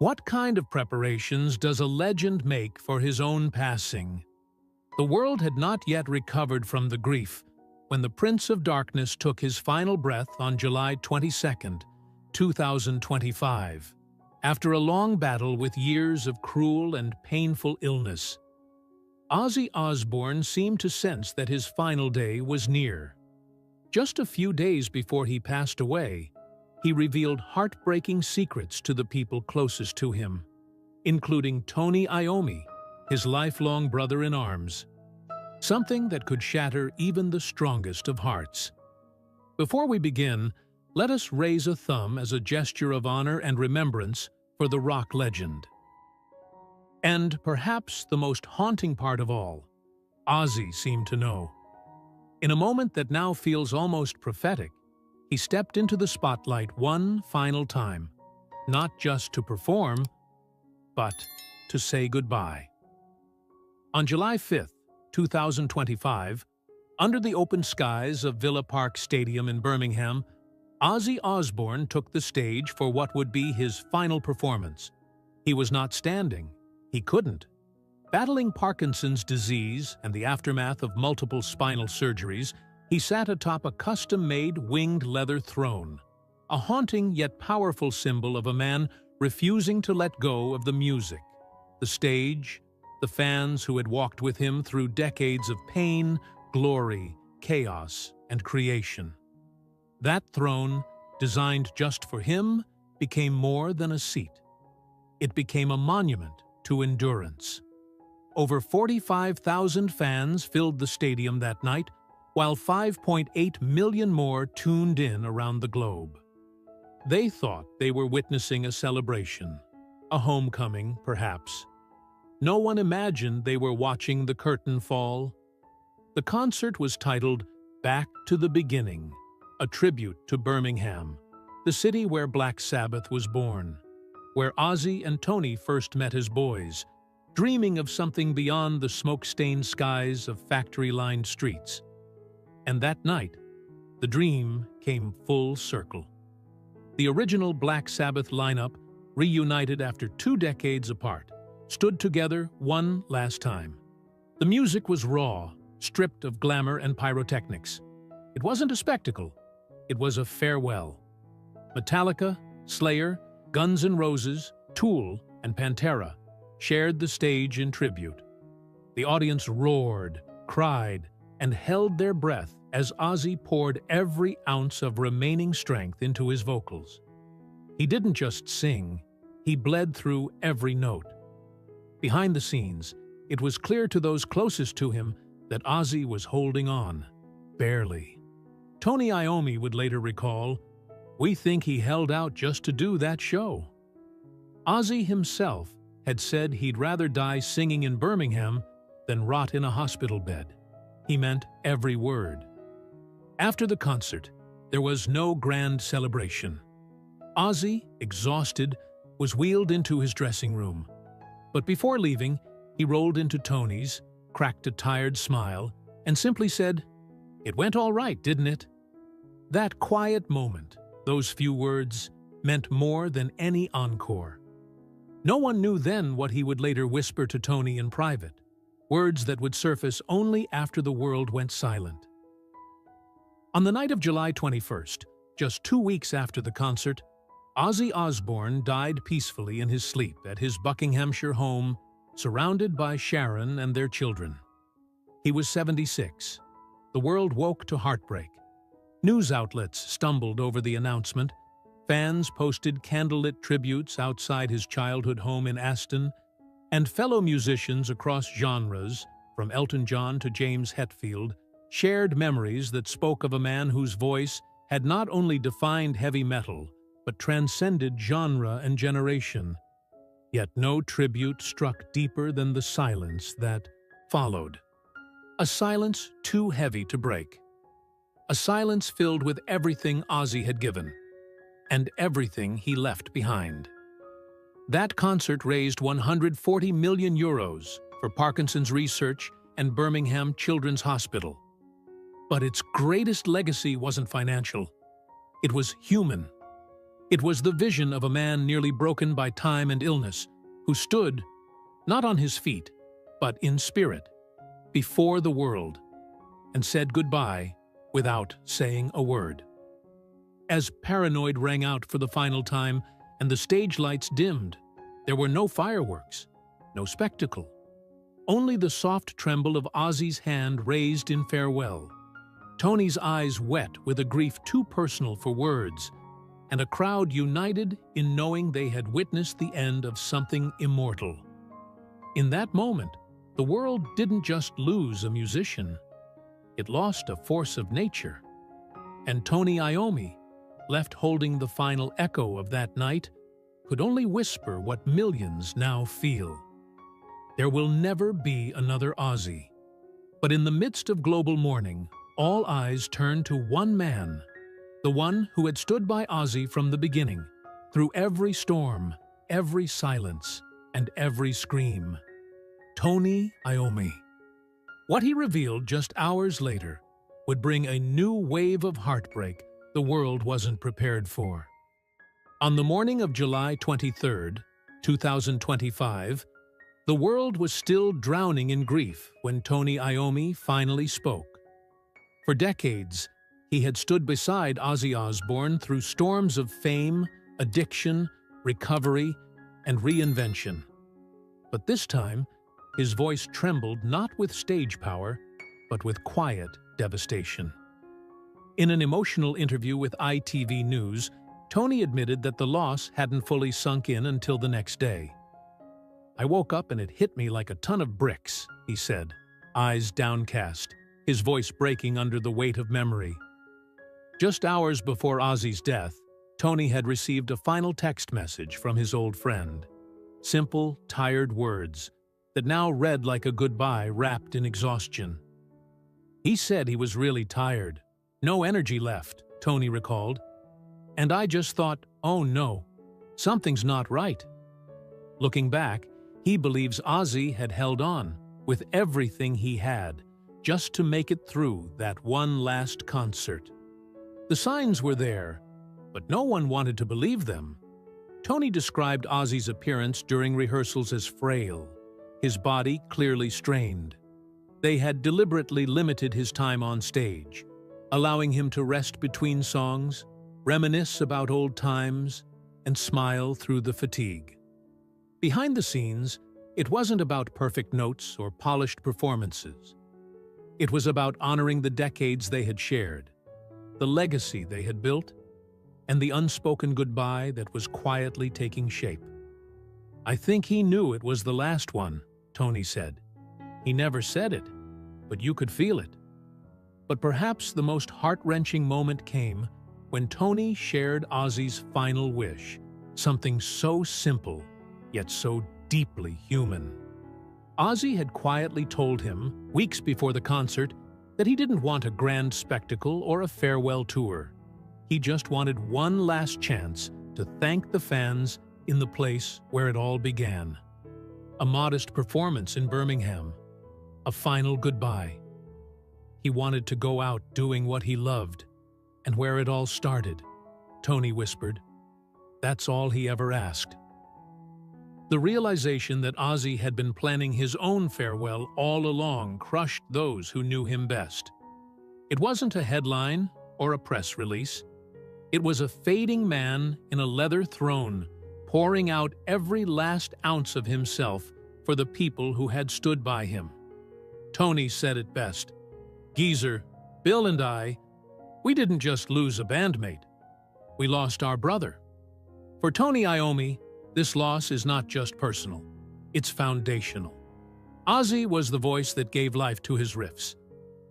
What kind of preparations does a legend make for his own passing? The world had not yet recovered from the grief when the Prince of Darkness took his final breath on July 22, 2025, after a long battle with years of cruel and painful illness. Ozzy Osbourne seemed to sense that his final day was near. Just a few days before he passed away, he revealed heartbreaking secrets to the people closest to him, including Tony Iommi, his lifelong brother-in-arms, something that could shatter even the strongest of hearts. Before we begin, let us raise a thumb as a gesture of honor and remembrance for the rock legend. And perhaps the most haunting part of all, Ozzy seemed to know. In a moment that now feels almost prophetic, he stepped into the spotlight one final time, not just to perform, but to say goodbye. On July 5, 2025, under the open skies of Villa Park Stadium in Birmingham, Ozzy Osbourne took the stage for what would be his final performance. He was not standing. He couldn't. Battling Parkinson's disease and the aftermath of multiple spinal surgeries, he sat atop a custom-made winged leather throne, a haunting yet powerful symbol of a man refusing to let go of the music, the stage, the fans who had walked with him through decades of pain, glory, chaos, and creation. That throne, designed just for him, became more than a seat. It became a monument to endurance. Over 45,000 fans filled the stadium that night, while 5.8 million more tuned in around the globe. They thought they were witnessing a celebration, a homecoming, perhaps. No one imagined they were watching the curtain fall. The concert was titled Back to the Beginning, a tribute to Birmingham, the city where Black Sabbath was born, where Ozzy and Tony first met as boys, dreaming of something beyond the smoke-stained skies of factory-lined streets. And that night, the dream came full circle. The original Black Sabbath lineup, reunited after 2 decades apart, stood together one last time. The music was raw, stripped of glamour and pyrotechnics. It wasn't a spectacle. It was a farewell. Metallica, Slayer, Guns N' Roses, Tool, and Pantera shared the stage in tribute. The audience roared, cried, and held their breath as Ozzy poured every ounce of remaining strength into his vocals. He didn't just sing, he bled through every note. Behind the scenes, it was clear to those closest to him that Ozzy was holding on, barely. Tony Iommi would later recall, "We think he held out just to do that show." Ozzy himself had said he'd rather die singing in Birmingham than rot in a hospital bed. He meant every word. After the concert, there was no grand celebration. Ozzy, exhausted, was wheeled into his dressing room. But before leaving, he rolled into Tony's, cracked a tired smile, and simply said, "It went all right, didn't it?" That quiet moment, those few words, meant more than any encore. No one knew then what he would later whisper to Tony in private, words that would surface only after the world went silent. On the night of July 21st, just 2 weeks after the concert, Ozzy Osbourne died peacefully in his sleep at his Buckinghamshire home, surrounded by Sharon and their children. He was 76. The world woke to heartbreak. News outlets stumbled over the announcement. Fans posted candlelit tributes outside his childhood home in Aston, and fellow musicians across genres, from Elton John to James Hetfield, shared memories that spoke of a man whose voice had not only defined heavy metal, but transcended genre and generation. Yet no tribute struck deeper than the silence that followed. A silence too heavy to break. A silence filled with everything Ozzy had given, and everything he left behind. That concert raised 140 million euros for Parkinson's research and Birmingham Children's Hospital. But its greatest legacy wasn't financial. It was human. It was the vision of a man nearly broken by time and illness, who stood, not on his feet, but in spirit, before the world, and said goodbye without saying a word. As Paranoid rang out for the final time and the stage lights dimmed, there were no fireworks, no spectacle, only the soft tremble of Ozzy's hand raised in farewell, Tony's eyes wet with a grief too personal for words, and a crowd united in knowing they had witnessed the end of something immortal. In that moment, the world didn't just lose a musician, it lost a force of nature. And Tony Iommi, left holding the final echo of that night, could only whisper what millions now feel. There will never be another Ozzy. But in the midst of global mourning, all eyes turned to one man, the one who had stood by Ozzy from the beginning, through every storm, every silence, and every scream. Tony Iommi. What he revealed just hours later would bring a new wave of heartbreak the world wasn't prepared for. On the morning of July 23, 2025, the world was still drowning in grief when Tony Iommi finally spoke. For decades, he had stood beside Ozzy Osbourne through storms of fame, addiction, recovery, and reinvention. But this time, his voice trembled not with stage power, but with quiet devastation. In an emotional interview with ITV News, Tony admitted that the loss hadn't fully sunk in until the next day. "I woke up and it hit me like a ton of bricks," he said, eyes downcast, his voice breaking under the weight of memory. Just hours before Ozzy's death, Tony had received a final text message from his old friend. Simple, tired words that now read like a goodbye wrapped in exhaustion. He said he was really tired. No energy left, Tony recalled. And I just thought, oh no, something's not right. Looking back, he believes Ozzy had held on, with everything he had, just to make it through that one last concert. The signs were there, but no one wanted to believe them. Tony described Ozzy's appearance during rehearsals as frail, his body clearly strained. They had deliberately limited his time on stage, allowing him to rest between songs, reminisce about old times, and smile through the fatigue. Behind the scenes, it wasn't about perfect notes or polished performances. It was about honoring the decades they had shared, the legacy they had built, and the unspoken goodbye that was quietly taking shape. "I think he knew it was the last one," Tony said. "He never said it, but you could feel it." But perhaps the most heart-wrenching moment came when Tony shared Ozzy's final wish, something so simple, yet so deeply human. Ozzy had quietly told him, weeks before the concert, that he didn't want a grand spectacle or a farewell tour. He just wanted one last chance to thank the fans in the place where it all began. A modest performance in Birmingham. A final goodbye. He wanted to go out doing what he loved, and where it all started, Tony whispered. That's all he ever asked. The realization that Ozzy had been planning his own farewell all along crushed those who knew him best. It wasn't a headline or a press release. It was a fading man in a leather throne, pouring out every last ounce of himself for the people who had stood by him. Tony said it best. "Geezer, Bill and I, we didn't just lose a bandmate. We lost our brother." For Tony Iommi, this loss is not just personal, it's foundational. Ozzy was the voice that gave life to his riffs,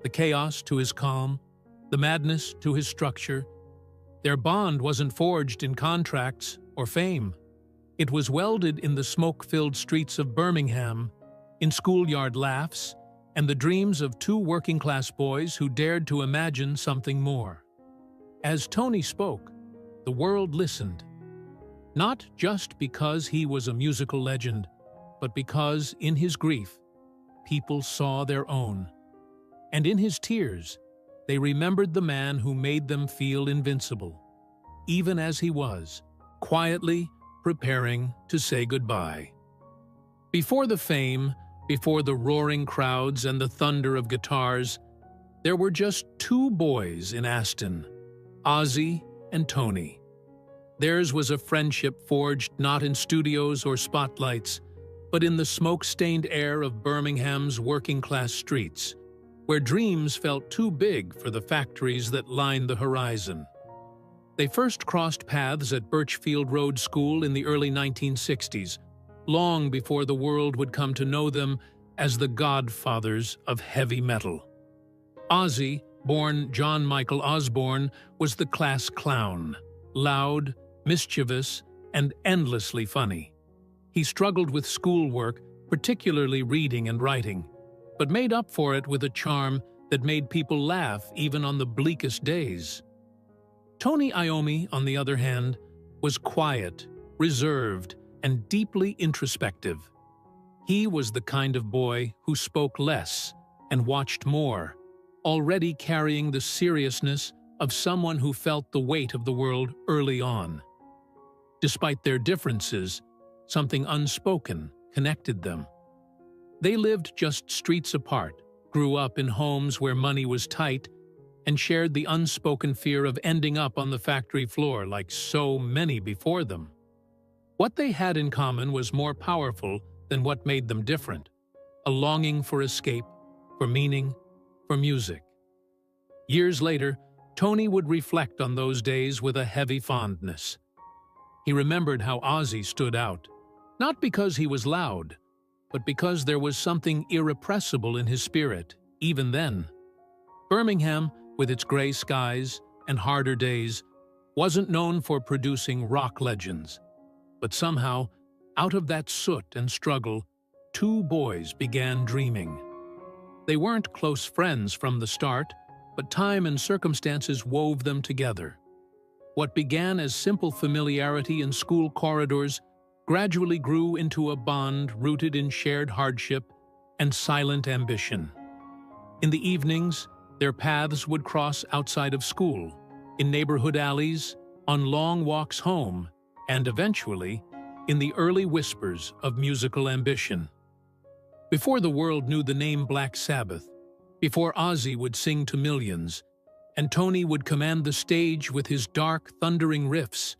the chaos to his calm, the madness to his structure. Their bond wasn't forged in contracts or fame. It was welded in the smoke-filled streets of Birmingham, in schoolyard laughs, and the dreams of two working-class boys who dared to imagine something more. As Tony spoke, the world listened. Not just because he was a musical legend, but because, in his grief, people saw their own. And in his tears, they remembered the man who made them feel invincible, even as he was, quietly preparing to say goodbye. Before the fame, before the roaring crowds and the thunder of guitars, there were just two boys in Aston, Ozzy and Tony. Theirs was a friendship forged not in studios or spotlights, but in the smoke-stained air of Birmingham's working-class streets, where dreams felt too big for the factories that lined the horizon. They first crossed paths at Birchfield Road School in the early 1960s, long before the world would come to know them as the godfathers of heavy metal. Ozzy, born John Michael Osbourne, was the class clown, loud, mischievous, and endlessly funny. He struggled with schoolwork, particularly reading and writing, but made up for it with a charm that made people laugh even on the bleakest days. Tony Iommi, on the other hand, was quiet, reserved, and deeply introspective. He was the kind of boy who spoke less and watched more, already carrying the seriousness of someone who felt the weight of the world early on. Despite their differences, something unspoken connected them. They lived just streets apart, grew up in homes where money was tight, and shared the unspoken fear of ending up on the factory floor like so many before them. What they had in common was more powerful than what made them different: a longing for escape, for meaning, for music. Years later, Tony would reflect on those days with a heavy fondness. He remembered how Ozzy stood out, not because he was loud, but because there was something irrepressible in his spirit, even then. Birmingham, with its gray skies and harder days, wasn't known for producing rock legends. But somehow, out of that soot and struggle, two boys began dreaming. They weren't close friends from the start, but time and circumstances wove them together. What began as simple familiarity in school corridors gradually grew into a bond rooted in shared hardship and silent ambition. In the evenings, their paths would cross outside of school, in neighborhood alleys, on long walks home, and eventually, in the early whispers of musical ambition. Before the world knew the name Black Sabbath, before Ozzy would sing to millions, and Tony would command the stage with his dark, thundering riffs,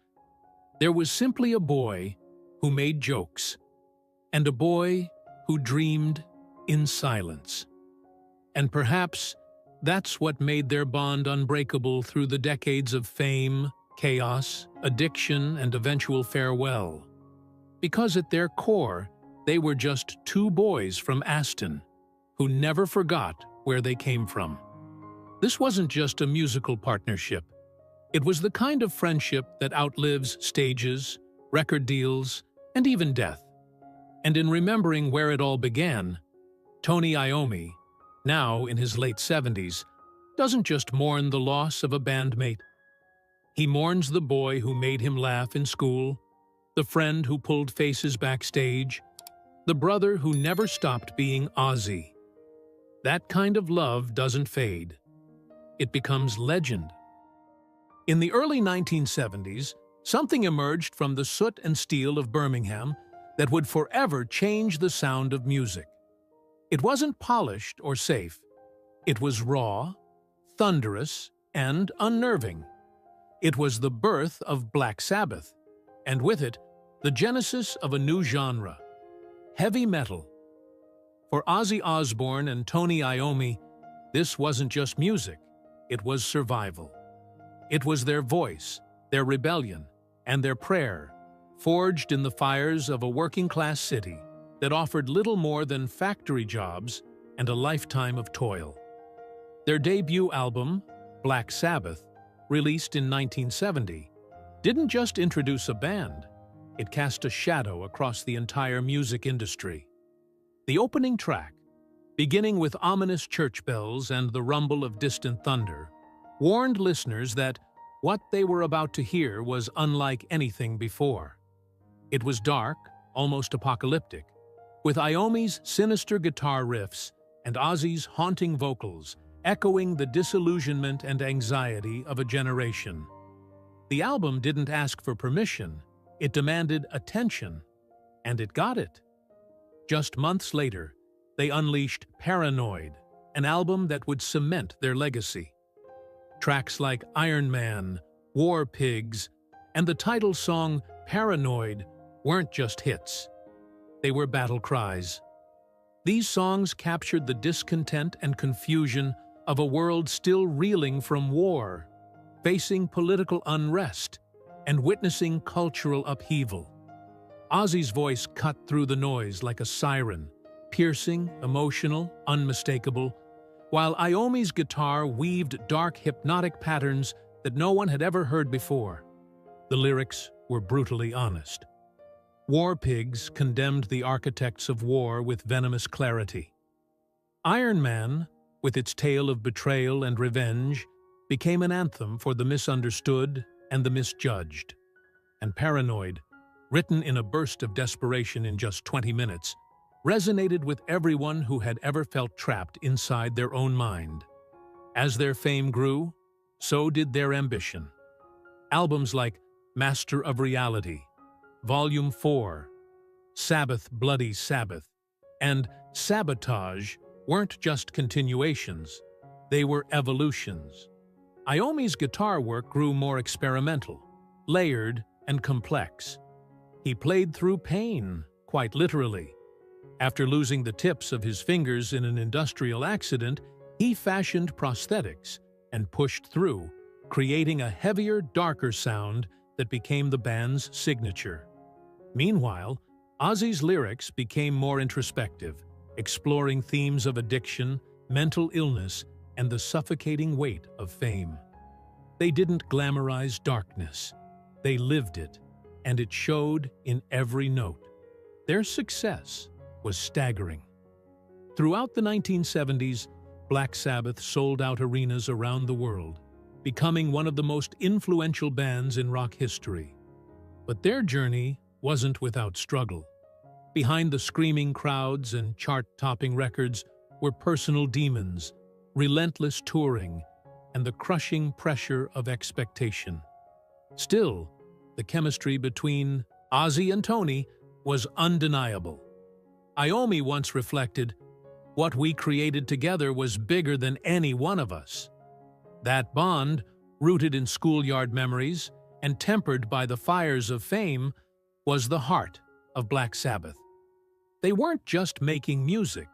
there was simply a boy who made jokes, and a boy who dreamed in silence. And perhaps that's what made their bond unbreakable through the decades of fame, chaos, addiction, and eventual farewell. Because at their core, they were just two boys from Aston who never forgot where they came from. This wasn't just a musical partnership. It was the kind of friendship that outlives stages, record deals, and even death. And in remembering where it all began, Tony Iommi, now in his late 70s, doesn't just mourn the loss of a bandmate. He mourns the boy who made him laugh in school, the friend who pulled faces backstage, the brother who never stopped being Ozzy. That kind of love doesn't fade. It becomes legend. In the early 1970s, something emerged from the soot and steel of Birmingham that would forever change the sound of music. It wasn't polished or safe. It was raw, thunderous, and unnerving. It was the birth of Black Sabbath, and with it, the genesis of a new genre, heavy metal. For Ozzy Osbourne and Tony Iommi, this wasn't just music, it was survival. It was their voice, their rebellion, and their prayer, forged in the fires of a working-class city that offered little more than factory jobs and a lifetime of toil. Their debut album, Black Sabbath, released in 1970, didn't just introduce a band, it cast a shadow across the entire music industry. The opening track, beginning with ominous church bells and the rumble of distant thunder, warned listeners that what they were about to hear was unlike anything before. It was dark, almost apocalyptic, with Iommi's sinister guitar riffs and Ozzy's haunting vocals echoing the disillusionment and anxiety of a generation. The album didn't ask for permission, It demanded attention, and it got it. Just months later, they unleashed Paranoid, an album that would cement their legacy. Tracks like Iron Man, War Pigs, and the title song Paranoid weren't just hits. They were battle cries. These songs captured the discontent and confusion of a world still reeling from war, facing political unrest, and witnessing cultural upheaval. Ozzy's voice cut through the noise like a siren, piercing, emotional, unmistakable, while Iommi's guitar weaved dark, hypnotic patterns that no one had ever heard before. The lyrics were brutally honest. War Pigs condemned the architects of war with venomous clarity. Iron Man, with its tale of betrayal and revenge, became an anthem for the misunderstood and the misjudged. And Paranoid, written in a burst of desperation in just 20 minutes, resonated with everyone who had ever felt trapped inside their own mind. As their fame grew, so did their ambition. Albums like Master of Reality, Volume 4, Sabbath Bloody Sabbath, and Sabotage weren't just continuations, they were evolutions. Iommi's guitar work grew more experimental, layered, and complex. He played through pain, quite literally. After losing the tips of his fingers in an industrial accident, he fashioned prosthetics and pushed through, creating a heavier, darker sound that became the band's signature. Meanwhile, Ozzy's lyrics became more introspective, exploring themes of addiction, mental illness, and the suffocating weight of fame. They didn't glamorize darkness. They lived it, and it showed in every note. Their success was staggering. Throughout the 1970s, Black Sabbath sold out arenas around the world, becoming one of the most influential bands in rock history. But their journey wasn't without struggle. Behind the screaming crowds and chart-topping records were personal demons, relentless touring, and the crushing pressure of expectation. Still, the chemistry between Ozzy and Tony was undeniable. Iommi once reflected, "What we created together was bigger than any one of us." That bond, rooted in schoolyard memories and tempered by the fires of fame, was the heart of Black Sabbath. They weren't just making music.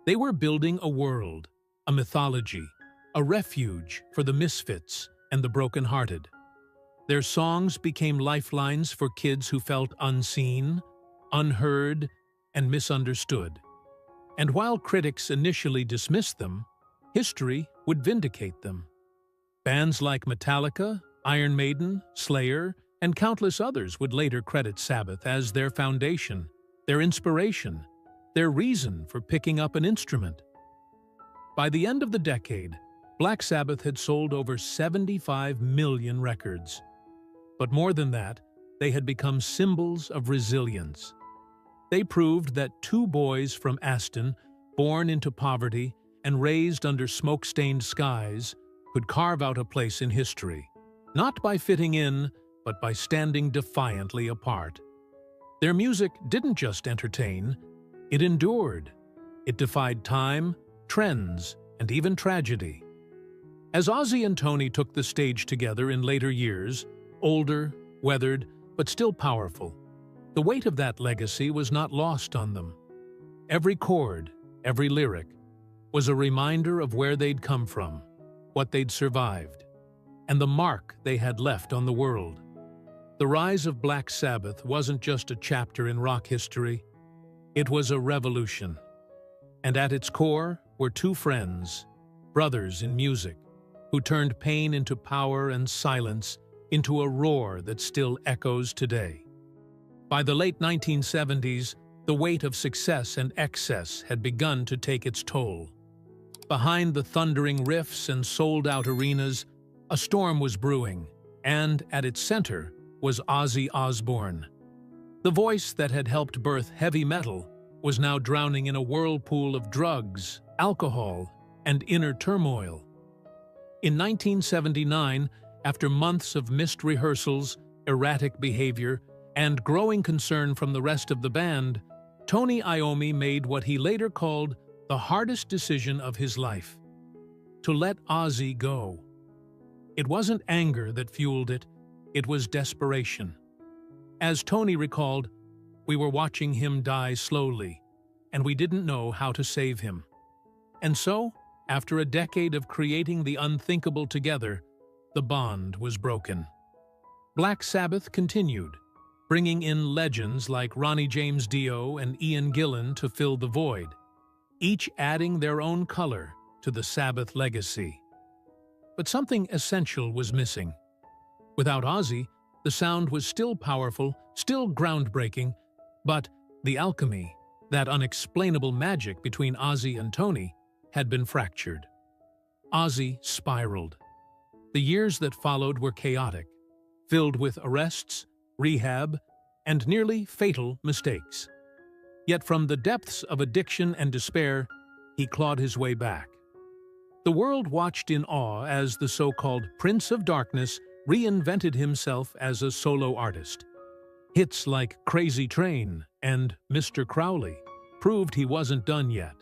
They were building a world, a mythology, a refuge for the misfits and the brokenhearted. Their songs became lifelines for kids who felt unseen, unheard, and misunderstood. And while critics initially dismissed them, history would vindicate them. Bands like Metallica, Iron Maiden, Slayer, and countless others would later credit Sabbath as their foundation, their inspiration, their reason for picking up an instrument. By the end of the decade, Black Sabbath had sold over 75 million records. But more than that, they had become symbols of resilience. They proved that two boys from Aston, born into poverty and raised under smoke-stained skies, could carve out a place in history, not by fitting in, but by standing defiantly apart. Their music didn't just entertain, it endured. It defied time, trends, and even tragedy. As Ozzy and Tony took the stage together in later years, older, weathered, but still powerful, the weight of that legacy was not lost on them. Every chord, every lyric, was a reminder of where they'd come from, what they'd survived, and the mark they had left on the world. The rise of Black Sabbath wasn't just a chapter in rock history, it was a revolution. And at its core were two friends, brothers in music, who turned pain into power and silence into a roar that still echoes today. By the late 1970s, the weight of success and excess had begun to take its toll. Behind the thundering riffs and sold-out arenas, a storm was brewing, and at its center was Ozzy Osbourne. The voice that had helped birth heavy metal was now drowning in a whirlpool of drugs, alcohol, and inner turmoil. In 1979, after months of missed rehearsals, erratic behavior, and growing concern from the rest of the band, Tony Iommi made what he later called the hardest decision of his life: to let Ozzy go. It wasn't anger that fueled it, it was desperation. As Tony recalled, "We were watching him die slowly, and we didn't know how to save him." And so, after a decade of creating the unthinkable together, the bond was broken. Black Sabbath continued, bringing in legends like Ronnie James Dio and Ian Gillan to fill the void, each adding their own color to the Sabbath legacy. But something essential was missing. Without Ozzy, the sound was still powerful, still groundbreaking, but the alchemy, that unexplainable magic between Ozzy and Tony, had been fractured. Ozzy spiraled. The years that followed were chaotic, filled with arrests, rehab, and nearly fatal mistakes. Yet from the depths of addiction and despair, he clawed his way back. The world watched in awe as the so-called Prince of Darkness reinvented himself as a solo artist. Hits like Crazy Train and Mr. Crowley proved he wasn't done yet.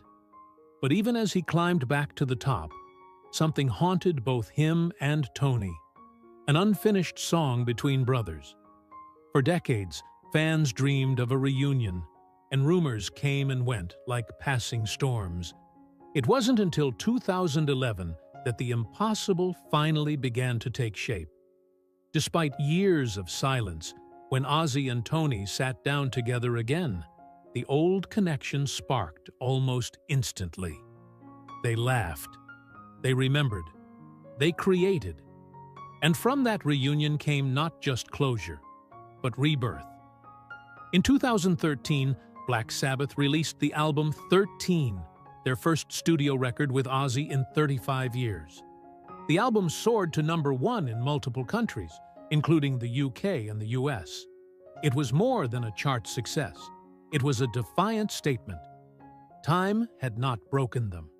But even as he climbed back to the top, something haunted both him and Tony: an unfinished song between brothers. For decades, fans dreamed of a reunion, and rumors came and went like passing storms. It wasn't until 2011 that the impossible finally began to take shape. Despite years of silence, when Ozzy and Tony sat down together again, the old connection sparked almost instantly. They laughed. They remembered. They created. And from that reunion came not just closure, but rebirth. In 2013, Black Sabbath released the album 13, their first studio record with Ozzy in 35 years. The album soared to #1 in multiple countries, including the UK and the US. It was more than a chart success. It was a defiant statement. Time had not broken them.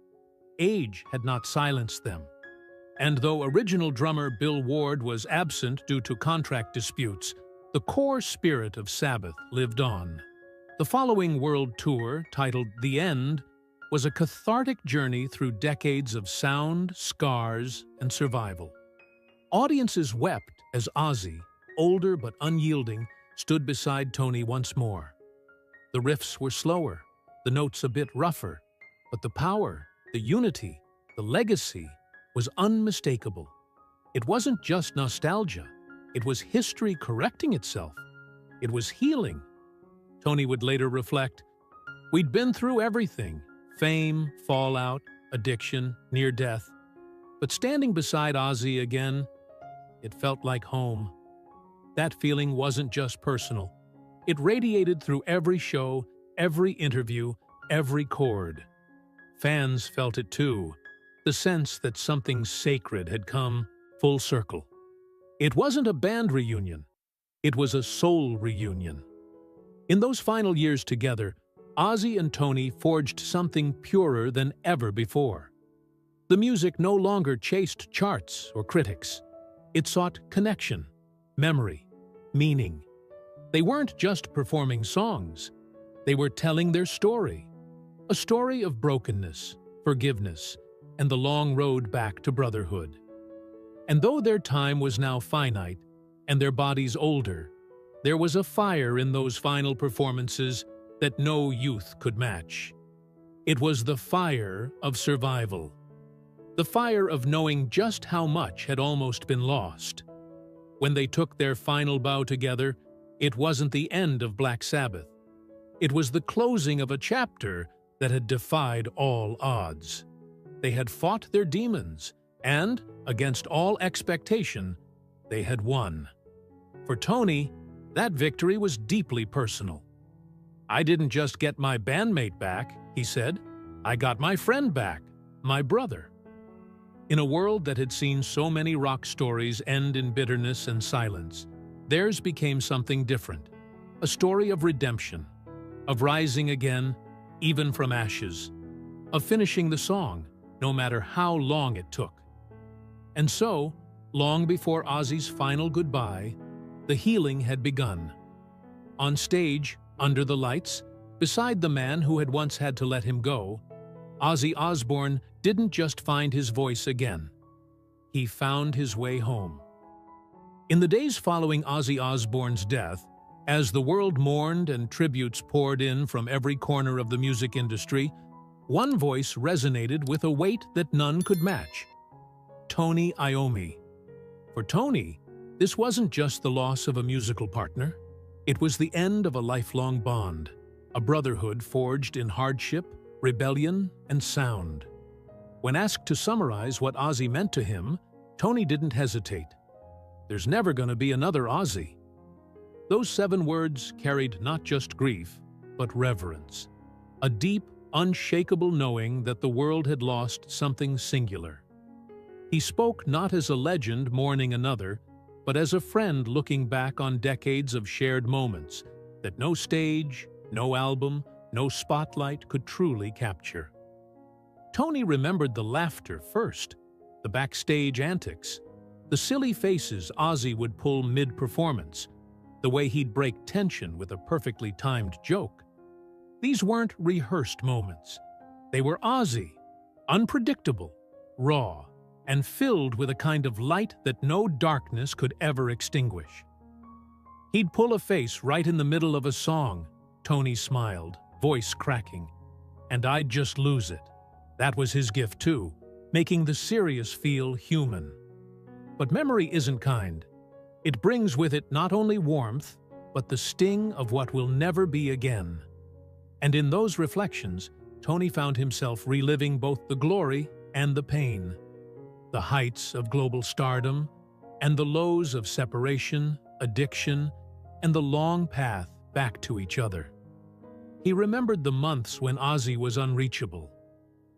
Age had not silenced them. And though original drummer Bill Ward was absent due to contract disputes, the core spirit of Sabbath lived on. The following world tour, titled The End, was a cathartic journey through decades of sound, scars, and survival. Audiences wept as Ozzy, older but unyielding, stood beside Tony once more. The riffs were slower, the notes a bit rougher, but the power, the unity, the legacy was unmistakable. It wasn't just nostalgia. It was history correcting itself. It was healing. Tony would later reflect, "We'd been through everything: fame, fallout, addiction, near death. But standing beside Ozzy again, it felt like home." That feeling wasn't just personal. It radiated through every show, every interview, every chord. Fans felt it too, the sense that something sacred had come full circle. It wasn't a band reunion. It was a soul reunion. In those final years together, Ozzy and Tony forged something purer than ever before. The music no longer chased charts or critics. It sought connection, memory, meaning. They weren't just performing songs. They were telling their story. A story of brokenness, forgiveness, and the long road back to brotherhood. And though their time was now finite, and their bodies older, there was a fire in those final performances that no youth could match. It was the fire of survival. The fire of knowing just how much had almost been lost. When they took their final bow together, it wasn't the end of Black Sabbath. It was the closing of a chapter that had defied all odds. They had fought their demons, and, against all expectation, they had won. For Tony, that victory was deeply personal. "I didn't just get my bandmate back," he said. "I got my friend back, my brother." In a world that had seen so many rock stories end in bitterness and silence, theirs became something different. A story of redemption, of rising again, even from ashes, of finishing the song, no matter how long it took. And so, long before Ozzy's final goodbye, the healing had begun. On stage, under the lights, beside the man who had once had to let him go, Ozzy Osbourne didn't just find his voice again. He found his way home. In the days following Ozzy Osbourne's death, as the world mourned and tributes poured in from every corner of the music industry, one voice resonated with a weight that none could match: Tony Iommi. For Tony, this wasn't just the loss of a musical partner. It was the end of a lifelong bond, a brotherhood forged in hardship, rebellion, and sound. When asked to summarize what Ozzy meant to him, Tony didn't hesitate. There's never going to be another Ozzy. Those 7 words carried not just grief, but reverence. A deep, unshakable knowing that the world had lost something singular. He spoke not as a legend mourning another, but as a friend looking back on decades of shared moments that no stage, no album, no spotlight could truly capture. Tony remembered the laughter first, the backstage antics, the silly faces Ozzy would pull mid-performance, the way he'd break tension with a perfectly timed joke. These weren't rehearsed moments. They were Ozzy, unpredictable, raw, and filled with a kind of light that no darkness could ever extinguish. He'd pull a face right in the middle of a song. Tony smiled, voice cracking, and I'd just lose it. That was his gift too, making the serious feel human. But memory isn't kind. It brings with it not only warmth, but the sting of what will never be again. And in those reflections, Tony found himself reliving both the glory and the pain, the heights of global stardom, and the lows of separation, addiction, and the long path back to each other. He remembered the months when Ozzy was unreachable,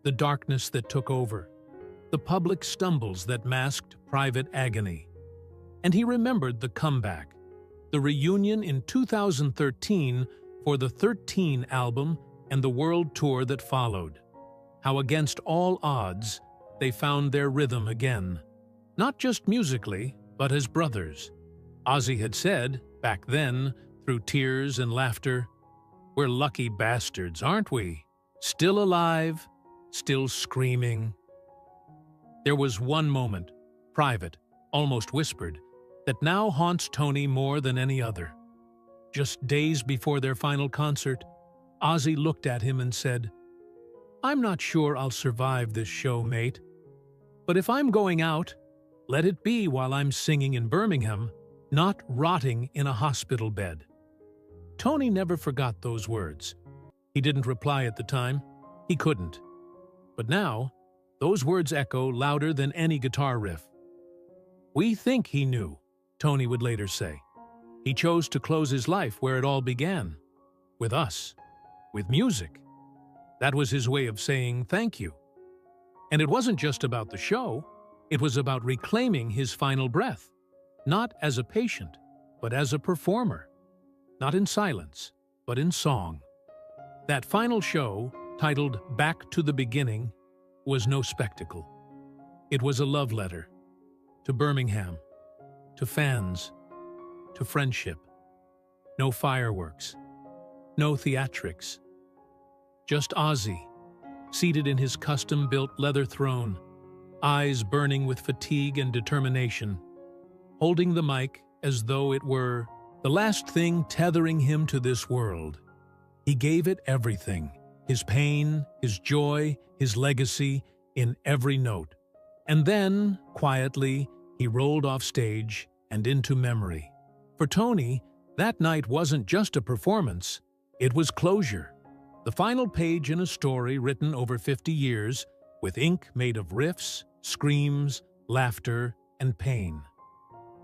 the darkness that took over, the public stumbles that masked private agony. And he remembered the comeback, the reunion in 2013 for the 13 album and the world tour that followed. How against all odds, they found their rhythm again. Not just musically, but as brothers. Ozzy had said, back then, through tears and laughter, "We're lucky bastards, aren't we? Still alive, still screaming." There was one moment, private, almost whispered, that now haunts Tony more than any other. Just days before their final concert, Ozzy looked at him and said, "I'm not sure I'll survive this show, mate. But if I'm going out, let it be while I'm singing in Birmingham, not rotting in a hospital bed." Tony never forgot those words. He didn't reply at the time. He couldn't. But now, those words echo louder than any guitar riff. "We think he knew," Tony would later say. "He chose to close his life where it all began, with us, with music." That was his way of saying thank you. And it wasn't just about the show, it was about reclaiming his final breath, not as a patient, but as a performer. Not in silence, but in song. That final show, titled Back to the Beginning, was no spectacle. It was a love letter to Birmingham, to fans, to friendship. No fireworks, no theatrics. Just Ozzy, seated in his custom-built leather throne, eyes burning with fatigue and determination, holding the mic as though it were the last thing tethering him to this world. He gave it everything, his pain, his joy, his legacy, in every note. And then, quietly, he rolled off stage and into memory. For Tony, that night wasn't just a performance, it was closure. The final page in a story written over 50 years, with ink made of riffs, screams, laughter, and pain.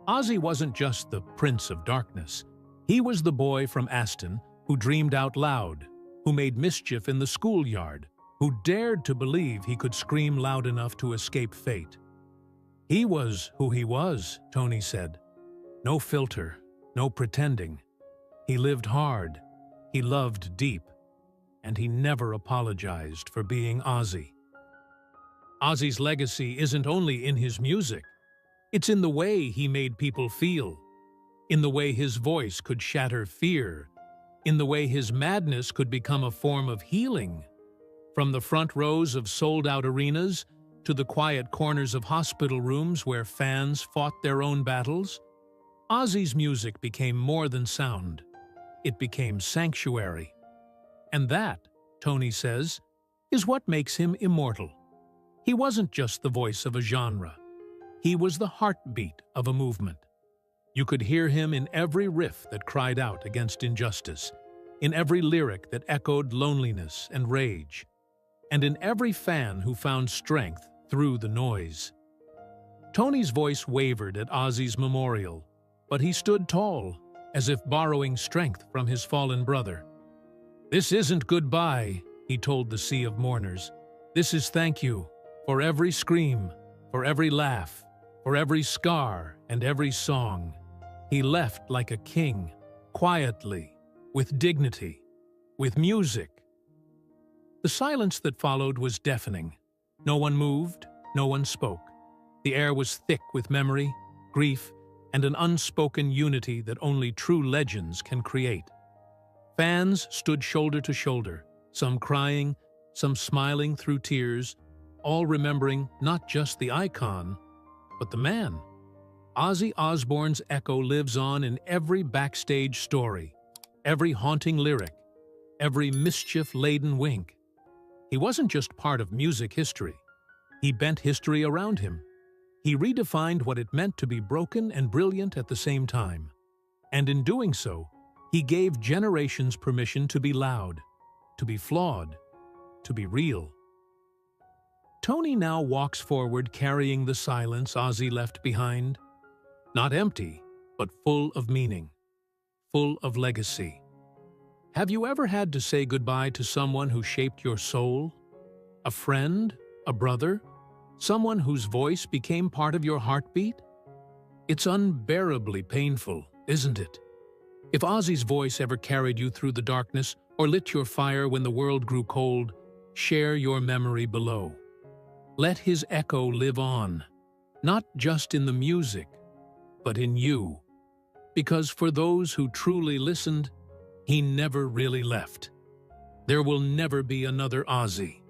Ozzy wasn't just the Prince of Darkness. He was the boy from Aston who dreamed out loud, who made mischief in the schoolyard, who dared to believe he could scream loud enough to escape fate. He was who he was, Tony said. No filter, no pretending. He lived hard, he loved deep, and he never apologized for being Ozzy. Ozzy's legacy isn't only in his music, it's in the way he made people feel. in the way his voice could shatter fear, in the way his madness could become a form of healing. From the front rows of sold-out arenas to the quiet corners of hospital rooms where fans fought their own battles, Ozzy's music became more than sound. It became sanctuary. And that, Tony says, is what makes him immortal. He wasn't just the voice of a genre. He was the heartbeat of a movement. You could hear him in every riff that cried out against injustice, in every lyric that echoed loneliness and rage, and in every fan who found strength through the noise. Tony's voice wavered at Ozzy's memorial, but he stood tall, as if borrowing strength from his fallen brother. "This isn't goodbye," he told the sea of mourners. "This is thank you for every scream, for every laugh, for every scar and every song." He left like a king, quietly, with dignity, with music. The silence that followed was deafening. No one moved, no one spoke. The air was thick with memory, grief, and an unspoken unity that only true legends can create. Fans stood shoulder to shoulder, some crying, some smiling through tears, all remembering not just the icon, but the man. Ozzy Osbourne's echo lives on in every backstage story, every haunting lyric, every mischief-laden wink. He wasn't just part of music history. He bent history around him. He redefined what it meant to be broken and brilliant at the same time. And in doing so, he gave generations permission to be loud, to be flawed, to be real. Tony now walks forward carrying the silence Ozzy left behind. Not empty, but full of meaning, full of legacy. Have you ever had to say goodbye to someone who shaped your soul? A friend? A brother? Someone whose voice became part of your heartbeat? It's unbearably painful, isn't it? If Ozzy's voice ever carried you through the darkness or lit your fire when the world grew cold, share your memory below. Let his echo live on, not just in the music, but in you. Because for those who truly listened, he never really left. There will never be another Ozzy.